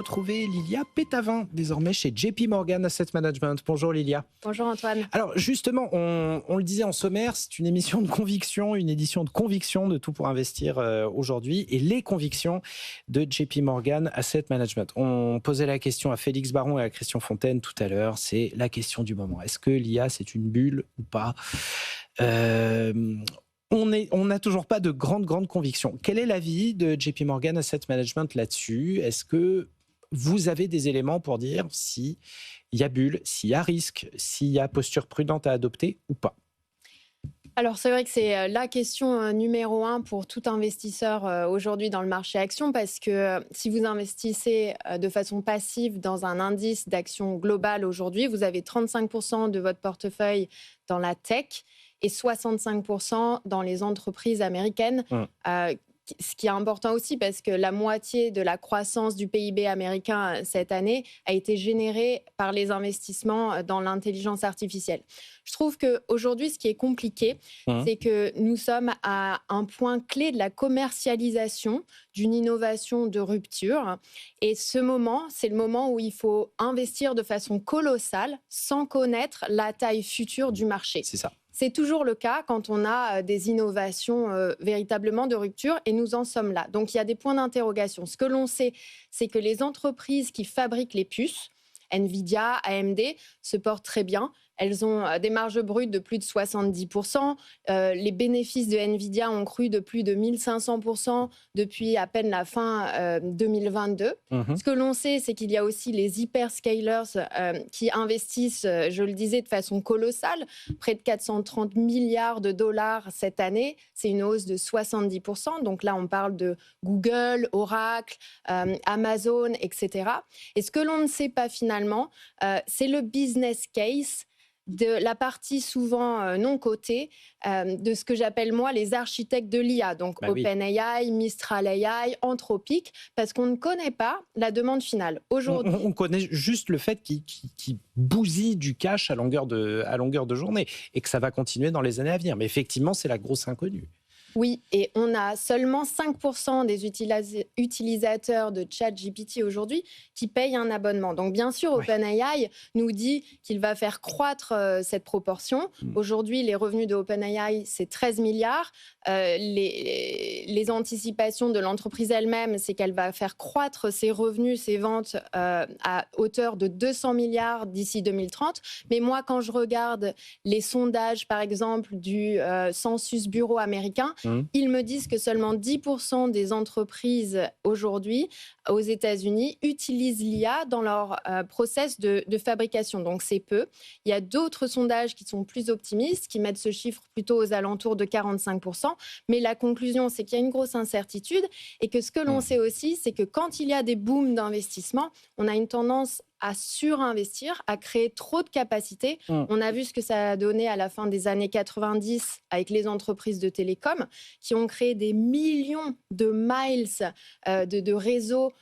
Retrouver Lilia Pétavin, désormais chez JP Morgan Asset Management. Bonjour Lilia. Bonjour Antoine. Alors justement, on le disait en sommaire, c'est une émission de conviction, une édition de conviction de Tout pour investir aujourd'hui, et les convictions de JP Morgan Asset Management. On posait la question à Félix Baron et à Christian Fontaine tout à l'heure, c'est la question du moment. Est-ce que l'IA c'est une bulle ou pas ? On n'a toujours pas de grande conviction. Quel est l'avis de JP Morgan Asset Management là-dessus ? Est-ce que vous avez des éléments pour dire s'il y a bulle, s'il y a risque, s'il y a posture prudente à adopter ou pas ? Alors c'est vrai que c'est la question numéro 1 pour tout investisseur aujourd'hui dans le marché actions, parce que si vous investissez de façon passive dans un indice d'actions global aujourd'hui, vous avez 35% de votre portefeuille dans la tech et 65% dans les entreprises américaines. Ce qui est important aussi parce que la moitié de la croissance du PIB américain cette année a été générée par les investissements dans l'intelligence artificielle. Je trouve qu'aujourd'hui, ce qui est compliqué, c'est que nous sommes à un point clé de la commercialisation d'une innovation de rupture. Et ce moment, c'est le moment où il faut investir de façon colossale sans connaître la taille future du marché. C'est ça. C'est toujours le cas quand on a des innovations véritablement de rupture, et nous en sommes là. Donc, il y a des points d'interrogation. Ce que l'on sait, c'est que les entreprises qui fabriquent les puces, Nvidia, AMD, se portent très bien. Elles ont des marges brutes de plus de 70%. Les bénéfices de Nvidia ont cru de plus de 1500% depuis à peine la fin 2022. Ce que l'on sait, c'est qu'il y a aussi les hyperscalers qui investissent, je le disais, de façon colossale, près de 430 milliards de dollars cette année. C'est une hausse de 70%. Donc là, on parle de Google, Oracle, Amazon, etc. Et ce que l'on ne sait pas finalement, c'est le business case de la partie souvent non cotée de ce que j'appelle moi les architectes de l'IA, donc OpenAI, Mistral AI, Anthropic, parce qu'on ne connaît pas la demande finale. Aujourd'hui, on connaît juste le fait qu'il bousille du cash à longueur de journée et que ça va continuer dans les années à venir. Mais effectivement, c'est la grosse inconnue. Oui, et on a seulement 5% des utilisateurs de ChatGPT aujourd'hui qui payent un abonnement. Donc bien sûr, OpenAI nous dit qu'il va faire croître cette proportion. Aujourd'hui, les revenus de OpenAI, c'est 13 milliards. Les anticipations de l'entreprise elle-même, c'est qu'elle va faire croître ses revenus, ses ventes à hauteur de 200 milliards d'ici 2030. Mais moi, quand je regarde les sondages, par exemple, du Census Bureau américain, ils me disent que seulement 10% des entreprises aujourd'hui aux États-Unis utilisent l'IA dans leur process de fabrication. Donc c'est peu. Il y a d'autres sondages qui sont plus optimistes, qui mettent ce chiffre plutôt aux alentours de 45%. Mais la conclusion, c'est qu'il y a une grosse incertitude et que ce que l'on sait aussi, c'est que quand il y a des booms d'investissement, on a une tendance à surinvestir, à créer trop de capacités. On a vu ce que ça a donné à la fin des années 90 avec les entreprises de télécom qui ont créé des millions de miles de réseaux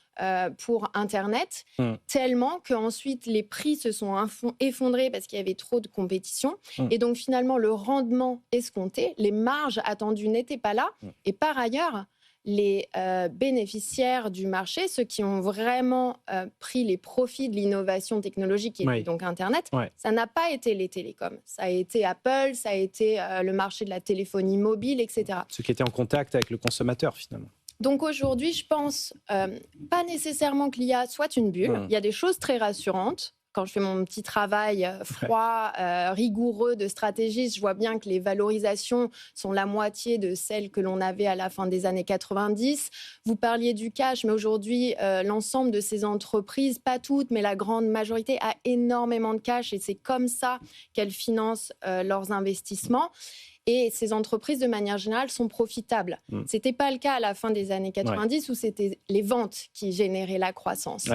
pour Internet, tellement qu'ensuite les prix se sont effondrés parce qu'il y avait trop de compétition. Et donc finalement, le rendement escompté, les marges attendues n'étaient pas là. Et par ailleurs, les bénéficiaires du marché, ceux qui ont vraiment pris les profits de l'innovation technologique et donc Internet, ça n'a pas été les télécoms. Ça a été Apple, ça a été le marché de la téléphonie mobile, etc. Ceux qui étaient en contact avec le consommateur, finalement. Donc aujourd'hui, je pense pas nécessairement que l'IA soit une bulle. Il y a des choses très rassurantes. Quand je fais mon petit travail froid, rigoureux de stratégiste, je vois bien que les valorisations sont la moitié de celles que l'on avait à la fin des années 90. Vous parliez du cash, mais aujourd'hui, l'ensemble de ces entreprises, pas toutes, mais la grande majorité, a énormément de cash et c'est comme ça qu'elles financent leurs investissements. Et ces entreprises, de manière générale, sont profitables. Ce n'était pas le cas à la fin des années 90 où c'était les ventes qui généraient la croissance.